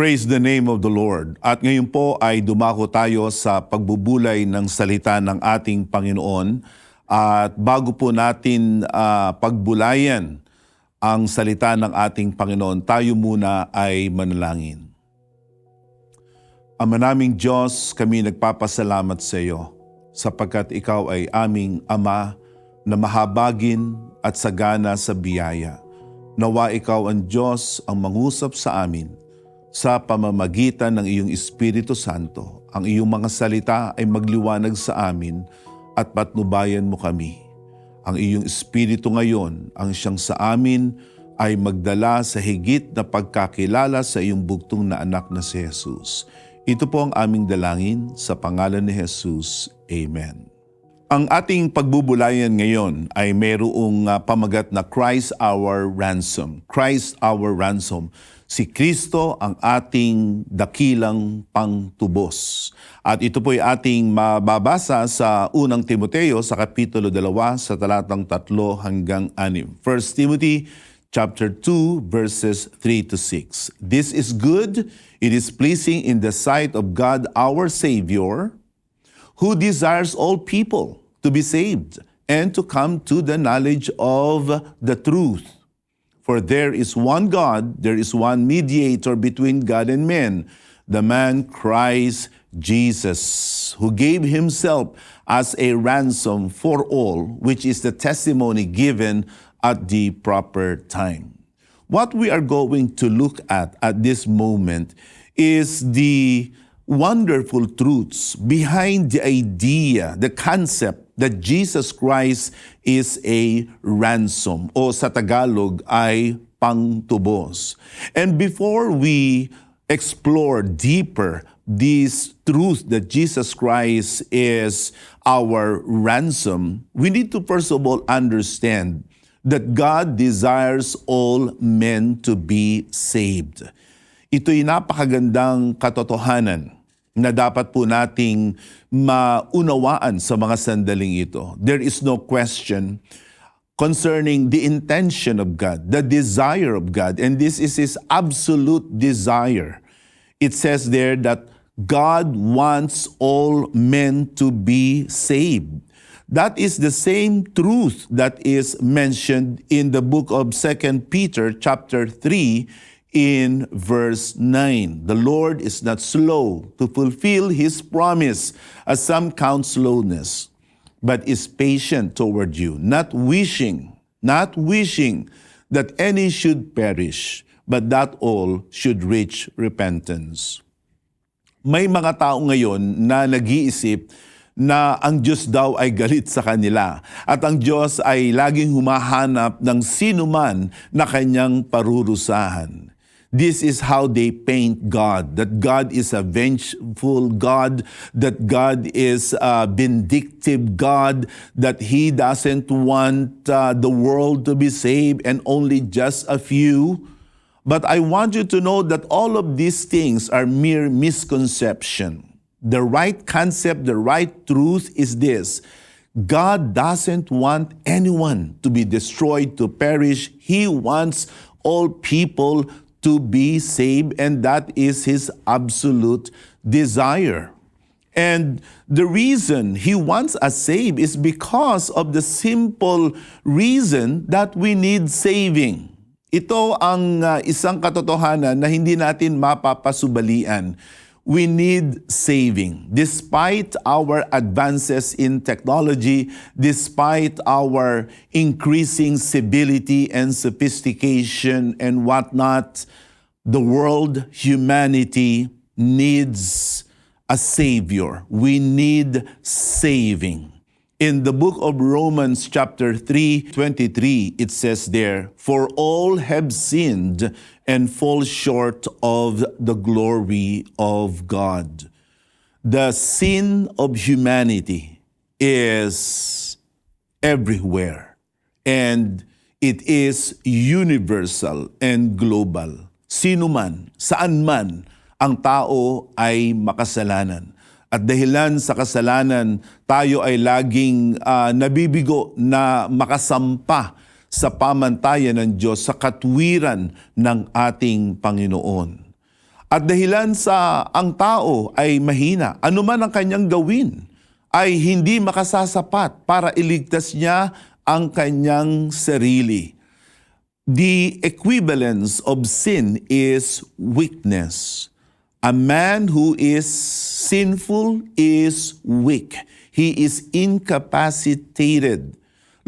Praise the name of the Lord. At ngayon po ay dumako tayo sa pagbubulay ng salita ng ating Panginoon. At bago po natin pagbulayan ang salita ng ating Panginoon, tayo muna ay manalangin. Ama naming Diyos, kami nagpapasalamat sa iyo sapagkat ikaw ay aming Ama na mahabagin at sagana sa biyaya. Nawa ikaw ang Diyos ang mangusap sa amin sa pamamagitan ng iyong Espiritu Santo. Ang iyong mga salita ay magliwanag sa amin at patnubayan mo kami. Ang iyong Espiritu ngayon, ang siyang sa amin, ay magdala sa higit na pagkakilala sa iyong bugtong na anak na si Jesus. Ito po ang aming dalangin sa pangalan ni Jesus. Amen. Ang ating pagbubulayan ngayon ay mayroong pamagat na Christ our ransom. Christ our ransom. Si Kristo ang ating dakilang pangtubos. At ito po ay ating mababasa sa unang Timoteo sa kapitulo 2 sa talatang 3 hanggang 6. 1 Timothy chapter 2 verses 3 to 6. This is good, it is pleasing in the sight of God our Savior, who desires all people to be saved and to come to the knowledge of the truth. For there is one God, there is one mediator between God and men, the man Christ Jesus, who gave himself as a ransom for all, which is the testimony given at the proper time. What we are going to look at this moment is the wonderful truths behind the idea, the concept that Jesus Christ is a ransom o sa Tagalog ay pangtubos. And before we explore deeper this truth that Jesus Christ is our ransom, we need to first of all understand that God desires all men to be saved. Ito'y napakagandang katotohanan na dapat po nating maunawaan sa mga sandaling ito. There is no question concerning the intention of God, the desire of God, and this is His absolute desire. It says there that God wants all men to be saved. That is the same truth that is mentioned in the book of 2 Peter chapter 3, in verse 9, the Lord is not slow to fulfill His promise, as some count slowness, but is patient toward you, not wishing that any should perish, but that all should reach repentance. May mga tao ngayon na nag-iisip na ang Diyos daw ay galit sa kanila at ang Diyos ay laging humahanap ng sino man na kanyang parurusahan. This is how they paint God, that God is a vengeful God, that God is a vindictive God, that He doesn't want the world to be saved and only just a few. But I want you to know that all of these things are mere misconception. The right concept, the right truth is this: God doesn't want anyone to be destroyed, to perish. He wants all people to be saved, and that is His absolute desire. And the reason He wants us saved is because of the simple reason that we need saving. Ito ang isang katotohanan na hindi natin mapapasubalian. We need saving. Despite our advances in technology, despite our increasing civility and sophistication and whatnot, the world, humanity needs a Savior. We need saving. In the book of Romans chapter 3:23, it says there, "For all have sinned and fall short of the glory of God." The sin of humanity is everywhere, and it is universal and global. Sino man, saan man, ang tao ay makasalanan. At dahilan sa kasalanan, tayo ay laging nabibigo na makasampa sa pamantayan ng Diyos, sa katwiran ng ating Panginoon. At dahilan sa ang tao ay mahina, anuman ang kanyang gawin ay hindi makasasapat para iligtas niya ang kanyang sarili. The equivalence of sin is weakness. A man who is sinful is weak. He is incapacitated.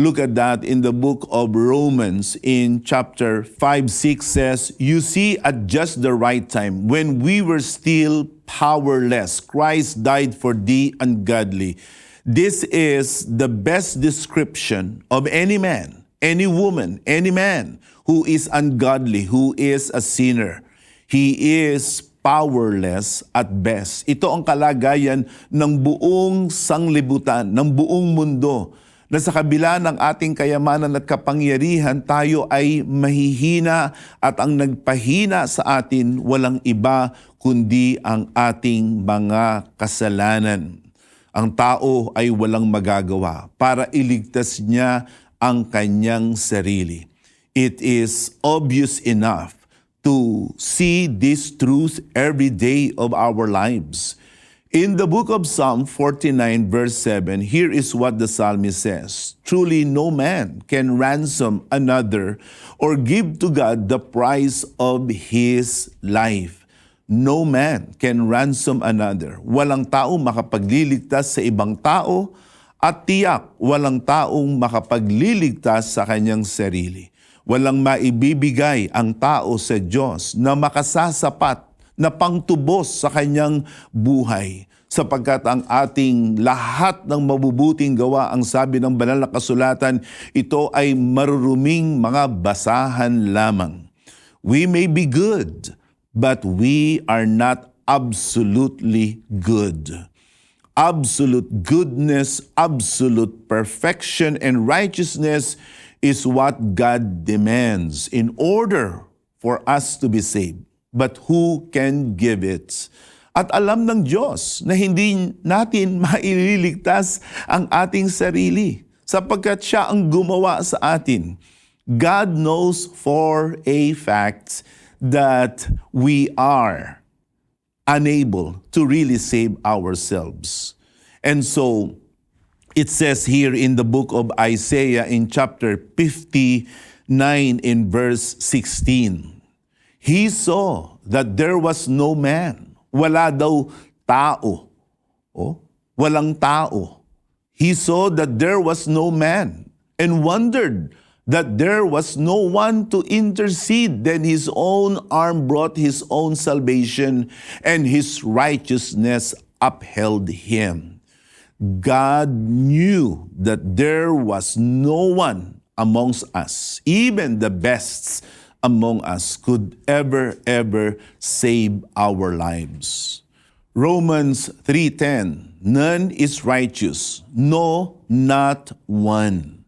Look at that in the book of Romans in chapter 5-6 says, "You see, at just the right time, when we were still powerless, Christ died for the ungodly." This is the best description of any man, any woman, any man who is ungodly, who is a sinner. He is powerless at best. Ito ang kalagayan ng buong sanglibutan, ng buong mundo, na sa kabila ng ating kayamanan at kapangyarihan, tayo ay mahihina at ang nagpahina sa atin walang iba kundi ang ating mga kasalanan. Ang tao ay walang magagawa para iligtas niya ang kanyang sarili. It is obvious enough to see this truth every day of our lives. In the book of Psalm 49 verse 7, here is what the psalmist says, "Truly no man can ransom another or give to God the price of his life." No man can ransom another. Walang tao makapagliligtas sa ibang tao at tiyak walang taong makapagliligtas sa kanyang sarili. Walang maibibigay ang tao sa Diyos na makasasapat na pangtubos sa kanyang buhay. Sapagkat ang ating lahat ng mabubuting gawa, ang sabi ng banal na kasulatan, ito ay maruruming mga basahan lamang. We may be good, but we are not absolutely good. Absolute goodness, absolute perfection and righteousness is what God demands in order for us to be saved. But who can give it? At alam ng Diyos na hindi natin maililigtas ang ating sarili sapagkat siya ang gumawa sa atin. God knows for a fact that we are unable to really save ourselves. And so, it says here in the book of Isaiah in chapter 59 in verse 16, "He saw that there was no man." Wala daw tao. Walang tao. "He saw that there was no man and wondered that there was no one to intercede. Then his own arm brought his own salvation, and his righteousness upheld him." God knew that there was no one amongst us, even the best among us, could ever save our lives. Romans 3:10, "None is righteous, no, not one."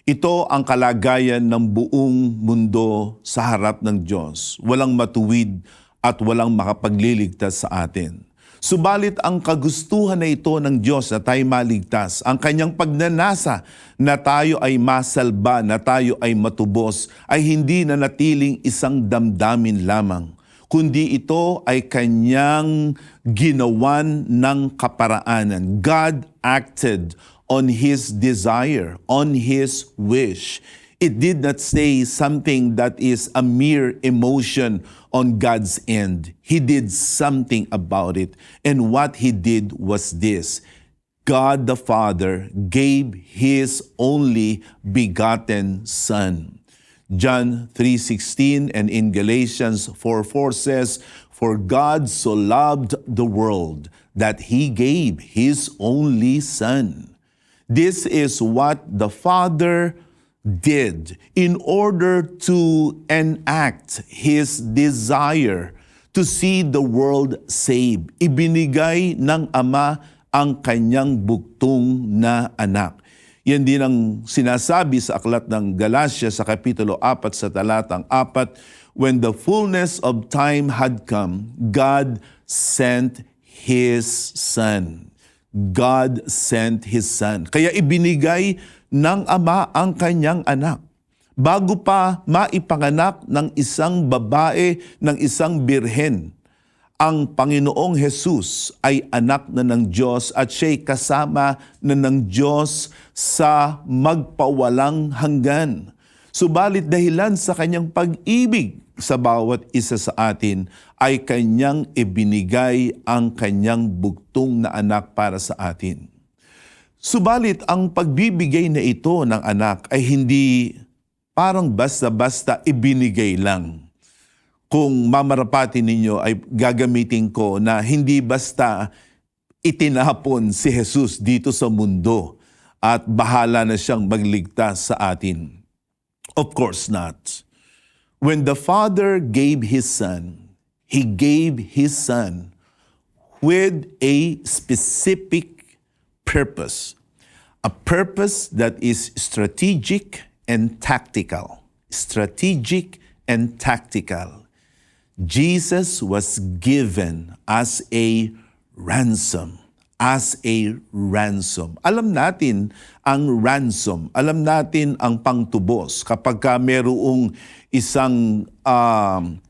Ito ang kalagayan ng buong mundo sa harap ng Diyos. Walang matuwid at walang makapagliligtas sa atin. Subalit ang kagustuhan na ito ng Diyos na tayo maligtas, ang kanyang pagnanasa na tayo ay masalba, na tayo ay matubos, ay hindi na natiling isang damdamin lamang, kundi ito ay kanyang ginawan ng kaparaanan. God acted on His desire, on His wish. It did not say something that is a mere emotion on God's end. He did something about it. And what He did was this: God the Father gave His only begotten Son. John 3:16 and in Galatians 4:4 says, "For God so loved the world that He gave His only Son." This is what the Father did in order to enact His desire to see the world saved. Ibinigay ng Ama ang kanyang bugtong na anak. Yan din ang sinasabi sa aklat ng Galatia sa Kapitulo 4 sa talatang 4, "When the fullness of time had come, God sent His Son." God sent His Son. Kaya ibinigay ng Ama ang kanyang anak. Bago pa maipanganak ng isang babae, ng isang birhen, ang Panginoong Jesus ay anak na ng Diyos at siya'y kasama na ng Diyos sa magpawalang hanggan. Subalit dahilan sa kanyang pag-ibig sa bawat isa sa atin ay kanyang ibinigay ang kanyang bugtong na anak para sa atin. Subalit ang pagbibigay na ito ng anak ay hindi parang basta-basta ibinigay lang. Kung mamarapatin ninyo ay gagamitin ko na hindi basta itinapon si Jesus dito sa mundo at bahala na siyang magligtas sa atin. Of course not. When the Father gave His Son, He gave His Son with a specific purpose. A purpose that is strategic and tactical. Strategic and tactical. Jesus was given as a ransom. As a ransom. Alam natin ang ransom. Alam natin ang pangtubos. Kapag mayroong isang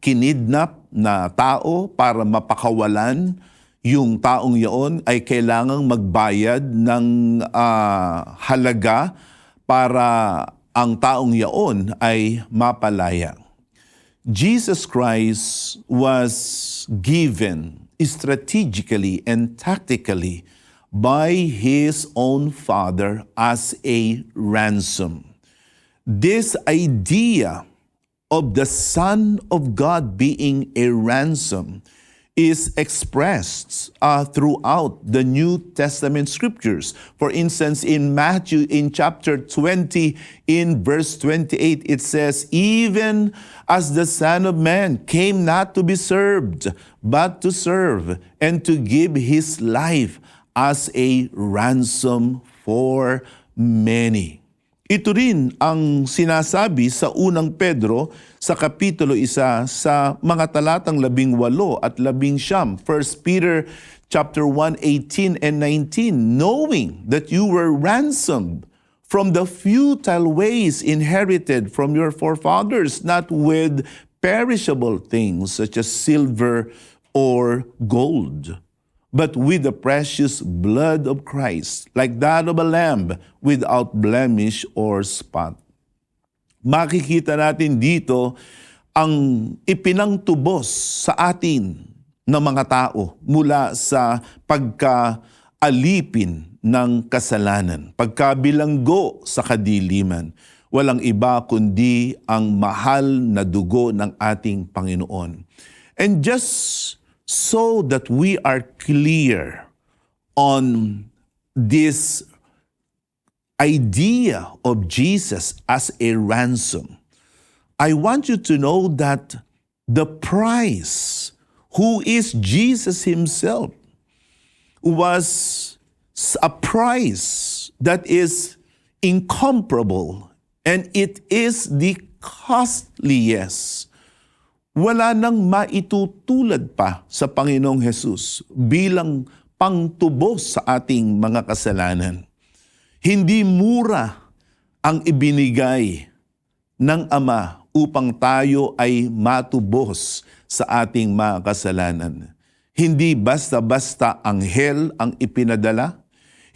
kinidnap na tao para mapakawalan, yung taong yaon ay kailangang magbayad ng halaga para ang taong yaon ay mapalaya. Jesus Christ was given strategically and tactically by His own Father as a ransom. This idea of the Son of God being a ransom is expressed throughout the New Testament scriptures. For instance, in Matthew, in chapter 20, in verse 28, it says, "Even as the Son of Man came not to be served, but to serve, and to give His life as a ransom for many." Ito rin ang sinasabi sa unang Pedro sa kapitulo 1 sa mga talatang 18 at 19. 1 Peter chapter 1, 18 and 19, "Knowing that you were ransomed from the futile ways inherited from your forefathers, not with perishable things such as silver or gold, but with the precious blood of Christ, like that of a lamb without blemish or spot." Makikita natin dito ang ipinangtubos sa atin ng mga tao mula sa pagkaalipin ng kasalanan, pagkabilanggo sa kadiliman. Walang iba kundi ang mahal na dugo ng ating Panginoon. And just so that we are clear on this idea of Jesus as a ransom, I want you to know that the price, who is Jesus Himself, was a price that is incomparable, and it is the costliest. Wala nang maitutulad pa sa Panginoong Jesus bilang pangtubos sa ating mga kasalanan. Hindi mura ang ibinigay ng Ama upang tayo ay matubos sa ating mga kasalanan. Hindi basta-basta anghel ang ipinadala,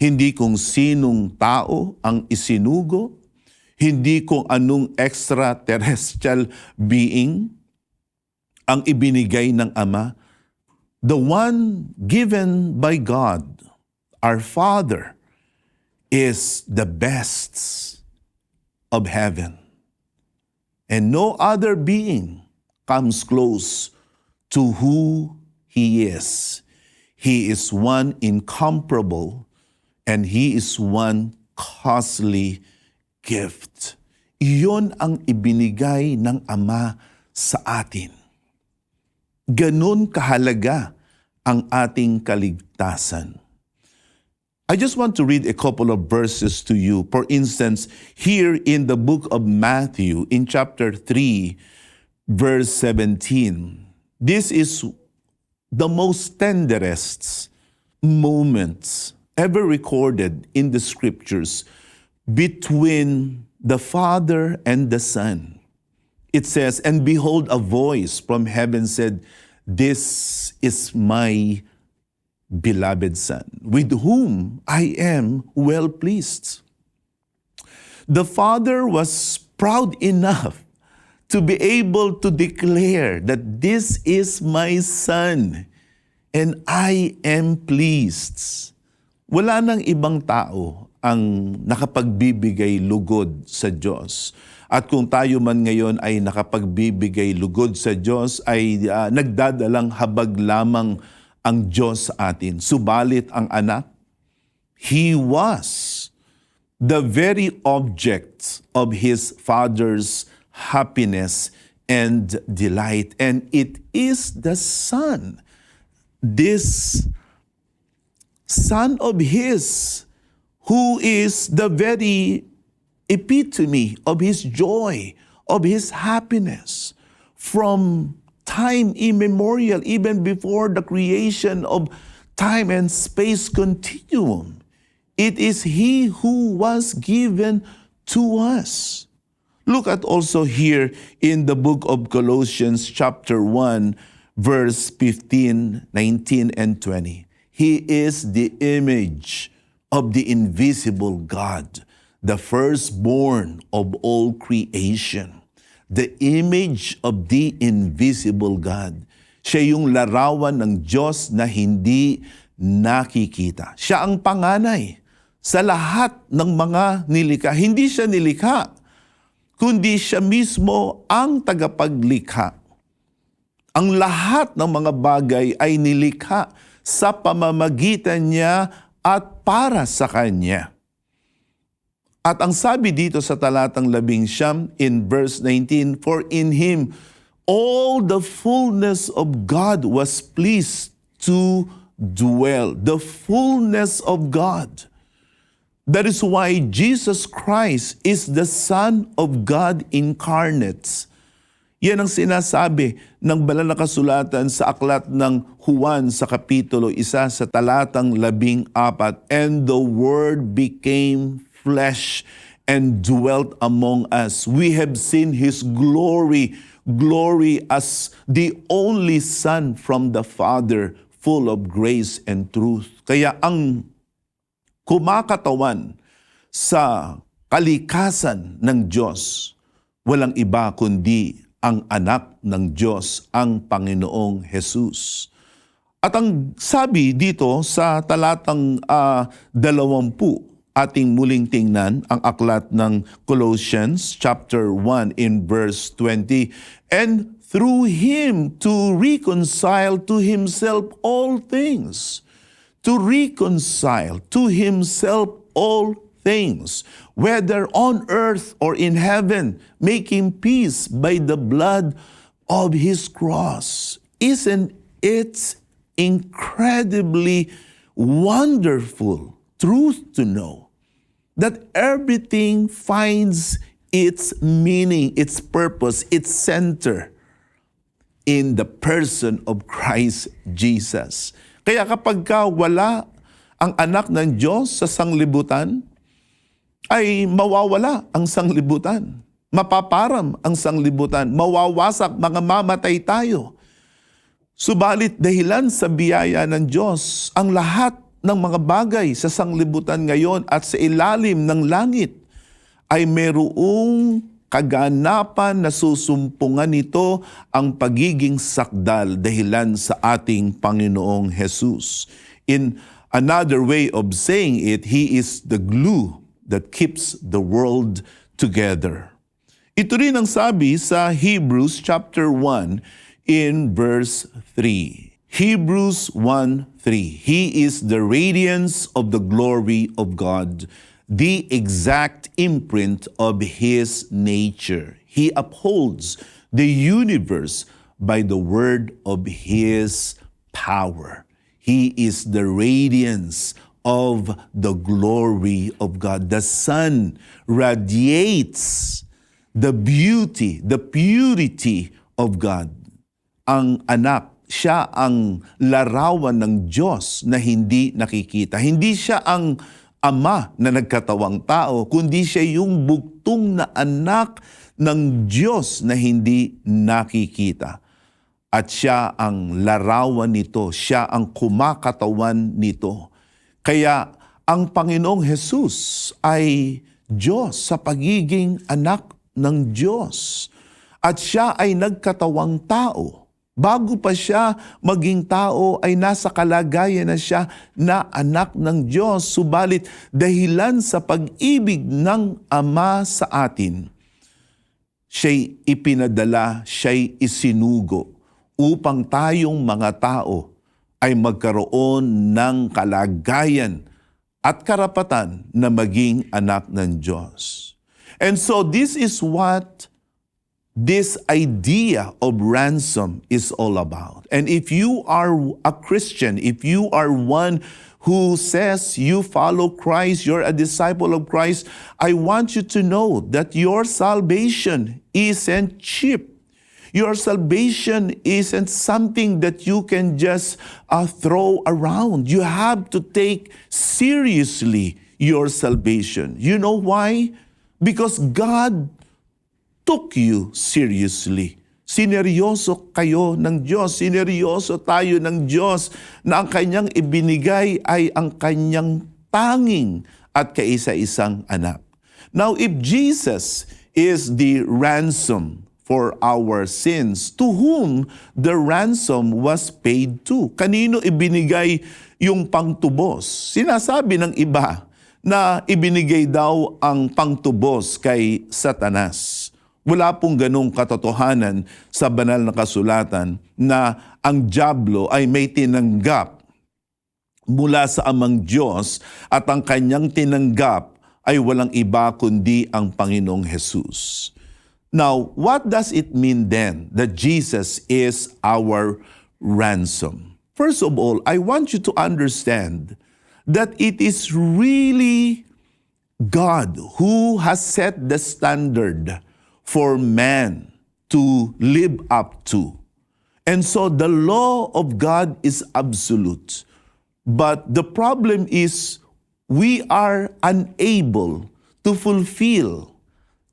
hindi kung sinong tao ang isinugo, hindi kung anong extraterrestrial being ang ibinigay ng Ama. The one given by God, our Father, is the best of heaven. And no other being comes close to who He is. He is one incomparable, and He is one costly gift. Iyon ang ibinigay ng Ama sa atin. Ganon kahalaga ang ating kaligtasan. I just want to read a couple of verses to you. For instance, here in the book of Matthew, in chapter 3, verse 17, this is the most tenderest moments ever recorded in the scriptures between the Father and the Son. It says, "And behold, a voice from heaven said, This is my beloved Son, with whom I am well pleased. The Father was proud enough to be able to declare that this is my Son and I am pleased. Wala nang ibang tao ang nakapagbibigay lugod sa Diyos. At kung tayo man ngayon ay nakapagbibigay lugod sa Diyos, ay nagdadalang habag lamang ang Diyos sa atin. Subalit ang anak, He was the very object of His Father's happiness and delight. And it is the Son, this Son of His, who is the very epitome of His joy, of His happiness. From time immemorial, even before the creation of time and space continuum, it is He who was given to us. Look at also here in the book of Colossians chapter 1, verse 15, 19, and 20. He is the image of the invisible God, the firstborn of all creation. The image of the invisible God. Siya yung larawan ng Diyos na hindi nakikita. Siya ang panganay sa lahat ng mga nilikha. Hindi siya nilikha, kundi siya mismo ang tagapaglikha. Ang lahat ng mga bagay ay nilikha sa pamamagitan niya at para sa Kanya. At ang sabi dito sa talatang 11 in verse 19, for in Him all the fullness of God was pleased to dwell. The fullness of God. That is why Jesus Christ is the Son of God incarnate. Yan ang sinasabi ng banal na kasulatan sa aklat ng Juan sa kapitulo 1 sa talatang 14. And the Word became flesh and dwelt among us. We have seen His glory, glory as the only Son from the Father, full of grace and truth. Kaya ang kumakatawan sa kalikasan ng Diyos, walang iba kundi ang anak ng Diyos, ang Panginoong Jesus. At ang sabi dito sa talatang 20, ating muling tingnan ang aklat ng Colossians chapter 1 in verse 20. And through Him to reconcile to Himself all things. To reconcile to Himself all things, whether on earth or in heaven, making peace by the blood of His cross. Isn't it incredibly wonderful truth to know that everything finds its meaning, its purpose, its center in the person of Christ Jesus. Kaya kapag wala ang anak ng Diyos sa sanglibutan, ay mawawala ang sanglibutan. Mapaparam ang sanglibutan. Mawawasak, mga mamatay tayo. Subalit dahilan sa biyaya ng Diyos, ang lahat ng mga bagay sa sanglibutan ngayon at sa ilalim ng langit ay mayroong kaganapan na susumpungan nito ang pagiging sakdal dahilan sa ating Panginoong Jesus. In another way of saying it, He is the glue that keeps the world together. Ito rin ang sabi sa Hebrews chapter 1 in verse 3. Hebrews 1:3. He is the radiance of the glory of God, the exact imprint of His nature. He upholds the universe by the word of His power. He is the radiance of the glory of God. The sun radiates the beauty, the purity of God. Ang anak, siya ang larawan ng Diyos na hindi nakikita. Hindi siya ang ama na nagkatawang tao, kundi siya yung bugtong na anak ng Diyos na hindi nakikita. at siya ang larawan nito, siya ang kumakatawan nito. Kaya ang Panginoong Hesus ay Diyos sa pagiging anak ng Diyos. At siya ay nagkatawang tao. Bago pa siya maging tao ay nasa kalagayan na siya na anak ng Diyos. Subalit dahilan sa pag-ibig ng Ama sa atin, siya'y ipinadala, siya'y isinugo upang tayong mga tao ay magkaroon ng kalagayan at karapatan na maging anak ng Diyos. And so this is what this idea of ransom is all about. And if you are a Christian, if you are one who says you follow Christ, you're a disciple of Christ, I want you to know that your salvation isn't cheap. Your salvation isn't something that you can just throw around. You have to take seriously your salvation. You know why? Because God took you seriously. Sineryoso kayo ng Diyos. Sineryoso tayo ng Diyos na ang kanyang ibinigay ay ang kanyang tanging at kaisa-isang anak. Now, if Jesus is the ransom for our sins, to whom the ransom was paid to? Kanino ibinigay yung pangtubos? Sinasabi ng iba na ibinigay daw ang pangtubos kay Satanas. Wala pong ganong katotohanan sa banal na kasulatan na ang dyablo ay may tinanggap mula sa Amang Diyos at ang kanyang tinanggap ay walang iba kundi ang Panginoong Hesus. Now, what does it mean then that Jesus is our ransom? First of all, I want you to understand that it is really God who has set the standard for man to live up to. And so the law of God is absolute. But the problem is we are unable to fulfill,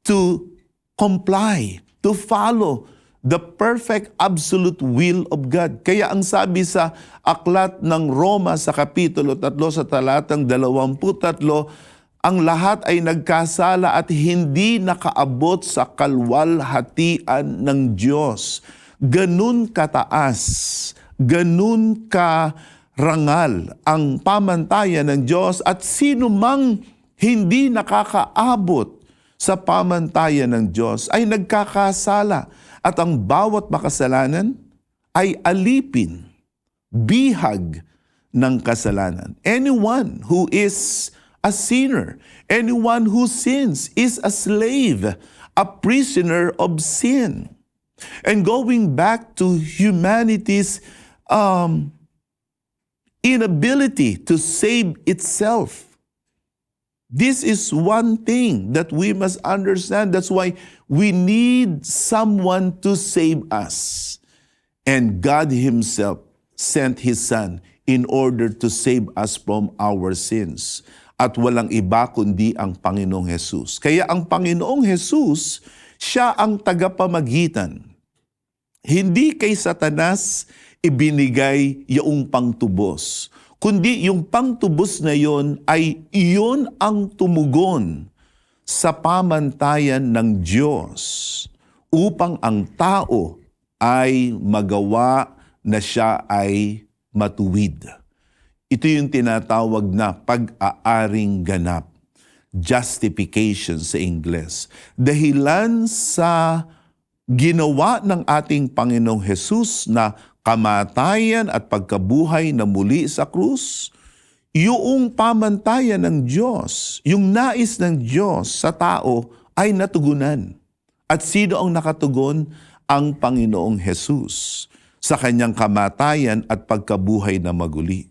to comply, to follow the perfect absolute will of God. Kaya ang sabi sa aklat ng Roma sa Kapitulo 3 sa talatang 23, ang lahat ay nagkasala at hindi nakaabot sa kalwalhatian ng Diyos. Ganun kataas, ganun karangal ang pamantayan ng Diyos at sino mang hindi nakakaabot sa pamantayan ng Diyos ay nagkakasala at ang bawat makasalanan ay alipin, bihag ng kasalanan. Anyone who is a sinner, anyone who sins is a slave, a prisoner of sin. And going back to humanity's inability to save itself, this is one thing that we must understand. That's why we need someone to save us. And God Himself sent His Son in order to save us from our sins. At walang iba kundi ang Panginoong Hesus. Kaya ang Panginoong Hesus, siya ang tagapamagitan. Hindi kay Satanas ibinigay yung pangtubos, kundi yung pangtubos na yon ay iyon ang tumugon sa pamantayan ng Diyos upang ang tao ay magawa na siya ay matuwid. Ito yung tinatawag na pag-aaring ganap, justification sa Ingles. Dahilan sa ginawa ng ating Panginoong Hesus na kamatayan at pagkabuhay na muli sa krus, yung pamantayan ng Diyos, yung nais ng Diyos sa tao ay natugunan. At sino ang nakatugon? Ang Panginoong Hesus sa kanyang kamatayan at pagkabuhay na maguli.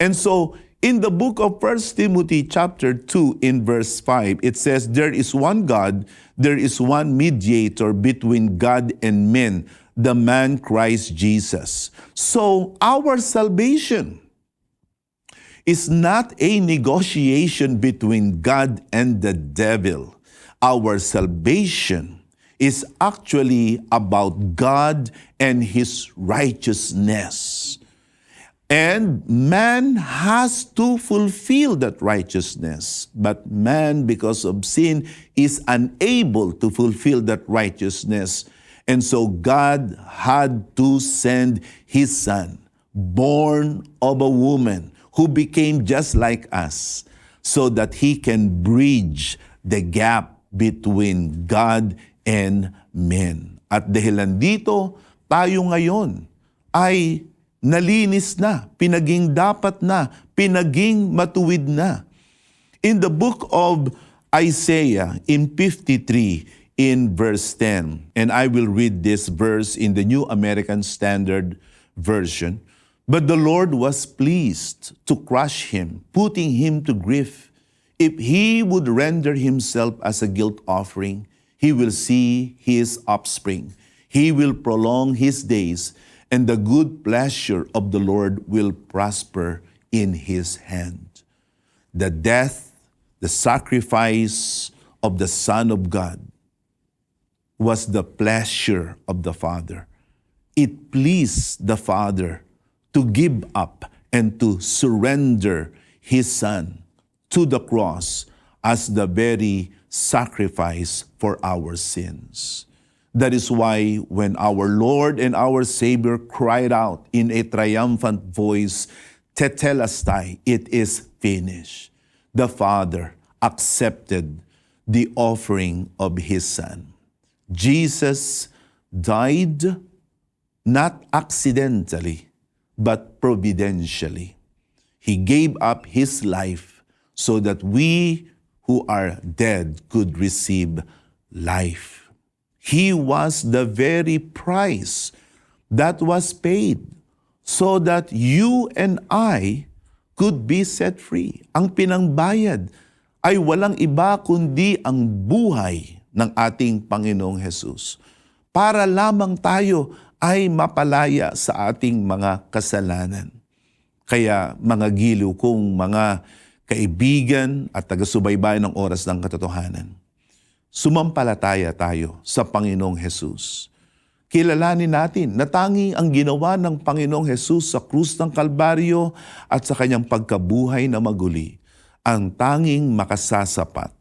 And so, in the book of 1 Timothy chapter 2 in verse 5, it says, there is one God, there is one mediator between God and men, the man Christ Jesus. So, our salvation is not a negotiation between God and the devil. Our salvation is actually about God and His righteousness. And man has to fulfill that righteousness. But man, because of sin, is unable to fulfill that righteousness. And so God had to send His Son, born of a woman, who became just like us, so that He can bridge the gap between God and men. At dahilan dito, tayo ngayon ay nalinis na, pinaging dapat na, pinaging matuwid na. In the book of Isaiah, in 53, in verse 10, and I will read this verse in the New American Standard Version, "But the Lord was pleased to crush him, putting him to grief. If he would render himself as a guilt offering, he will see his offspring. He will prolong his days, and the good pleasure of the Lord will prosper in his hand." The death, the sacrifice of the Son of God was the pleasure of the Father. It pleased the Father to give up and to surrender His Son to the cross as the very sacrifice for our sins. That is why when our Lord and our Savior cried out in a triumphant voice, "Tetelestai," it is finished, the Father accepted the offering of His Son. Jesus died not accidentally, but providentially. He gave up His life so that we who are dead could receive life. He was the very price that was paid so that you and I could be set free. Ang pinangbayad ay walang iba kundi ang buhay ng ating Panginoong Hesus, para lamang tayo ay mapalaya sa ating mga kasalanan. Kaya mga giliw kong mga kaibigan at taga-subaybay ng Oras ng Katotohanan, sumampalataya tayo sa Panginoong Hesus. Kilalanin natin na tanging ang ginawa ng Panginoong Hesus sa krus ng Kalbaryo at sa kanyang pagkabuhay na maguli ang tanging makasasapat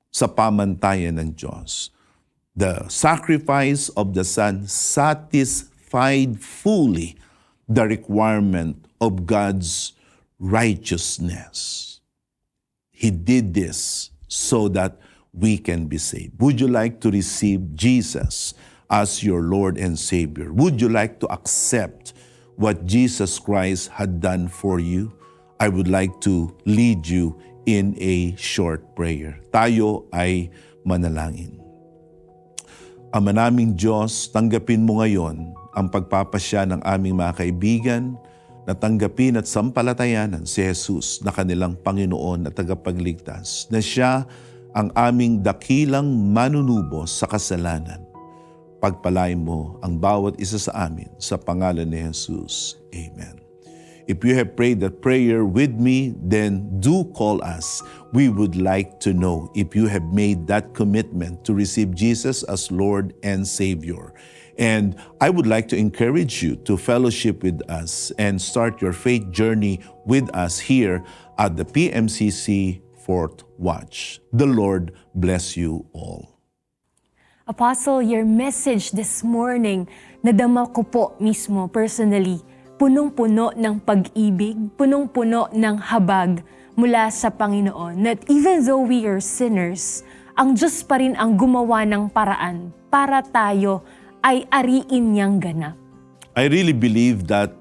sa pamantayan ng Diyos. The sacrifice of the Son satisfied fully the requirement of God's righteousness. He did this so that we can be saved. Would you like to receive Jesus as your Lord and Savior? Would you like to accept what Jesus Christ had done for you? I would like to lead you in a short prayer. Tayo ay manalangin. Ama naming Diyos, tanggapin mo ngayon ang pagpapasya ng aming mga kaibigan na tanggapin at sampalatayanan si Jesus na kanilang Panginoon at tagapagligtas, na Siya ang aming dakilang manunubo sa kasalanan. Pagpalain mo ang bawat isa sa amin sa pangalan ni Jesus. Amen. If you have prayed that prayer with me, then do call us. We would like to know if you have made that commitment to receive Jesus as Lord and Savior. And I would like to encourage you to fellowship with us and start your faith journey with us here at the PMCC Fourth Watch. The Lord bless you all. Apostle, your message this morning, nadama ko po mismo personally, punong-puno ng pag-ibig, punong-puno ng habag mula sa Panginoon. That even though we are sinners, ang Diyos pa rin ang gumawa ng paraan para tayo ay ariin niyang ganap. I really believe that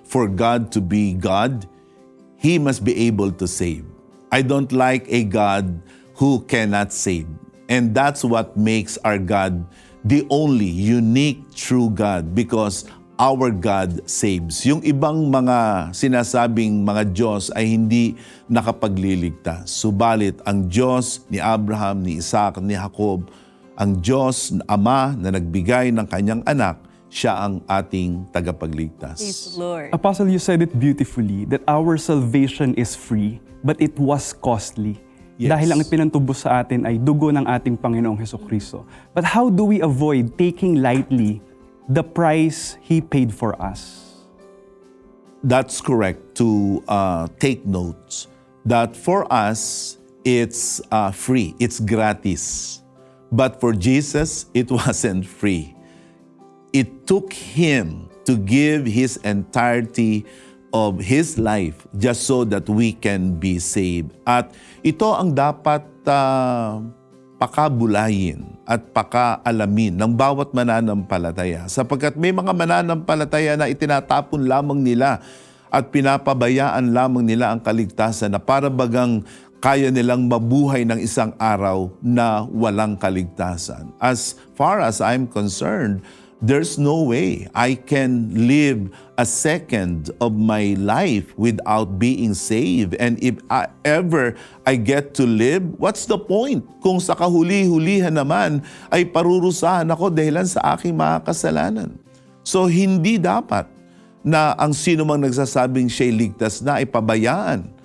for God to be God, He must be able to save. I don't like a God who cannot save. And that's what makes our God the only unique true God, because our God saves. Yung ibang mga sinasabing mga Diyos ay hindi nakapagliligtas. Subalit ang Diyos ni Abraham, ni Isaac, ni Jacob, ang Diyos Ama na nagbigay ng kanyang anak, siya ang ating tagapagligtas. Praise the Lord. Apostle, you said it beautifully that our salvation is free, but it was costly. Yes. Dahil ang ipinantubos sa atin ay dugo ng ating Panginoong Hesukristo. But how do we avoid taking lightly the price He paid for us? That's correct to take notes that for us, it's free, it's gratis. But for Jesus, it wasn't free. It took Him to give His entirety of His life just so that we can be saved. At ito ang dapat pakabulayin at pakaalamin ng bawat mananampalataya. Sapagkat may mga mananampalataya na itinatapon lamang nila at pinapabayaan lamang nila ang kaligtasan na para bagang kaya nilang mabuhay ng isang araw na walang kaligtasan. As far as I'm concerned, there's no way I can live a second of my life without being saved. And if ever I get to live, what's the point? Kung sa kahuli-hulihan naman ay parurusahan ako dahilan sa aking mga kasalanan. So hindi dapat na ang sino mang nagsasabing siya'y ligtas na ay pabayaan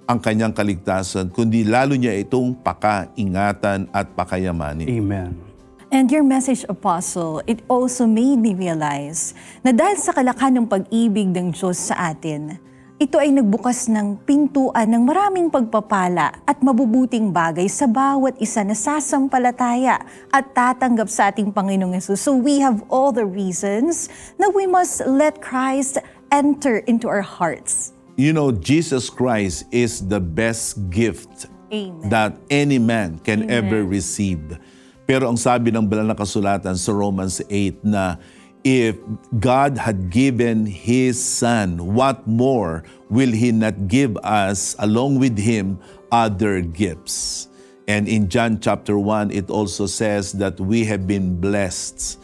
ang kanyang kaligtasan, kundi lalo niya itong pakaingatan at pakayamanin. Amen. And your message, Apostle, it also made me realize na dahil sa kalakhan ng pag-ibig ng Diyos sa atin, ito ay nagbukas ng pintuan ng maraming pagpapala at mabubuting bagay sa bawat isa na sasampalataya at tatanggap sa ating Panginoong Yesus. So we have all the reasons na we must let Christ enter into our hearts. You know, Jesus Christ is the best gift Amen. that any man can ever receive. Pero ang sabi ng banal na kasulatan sa Romans 8 na if God had given His Son, what more will He not give us along with Him other gifts? And in John chapter 1, it also says that we have been blessed.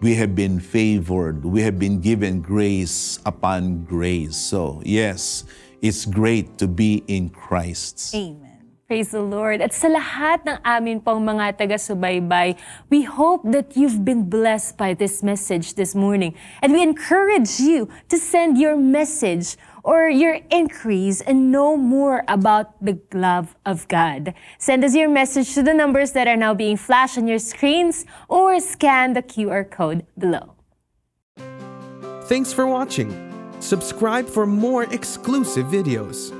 We have been favored. We have been given grace upon grace. So, yes, it's great to be in Christ. Amen. Praise the Lord. At sa lahat ng amin pong mga taga-subaybay, we hope that you've been blessed by this message this morning. And we encourage you to send your message or your inquiries and know more about the love of God. Send us your message to the numbers that are now being flashed on your screens or scan the QR code below. Thanks for watching. Subscribe for more exclusive videos.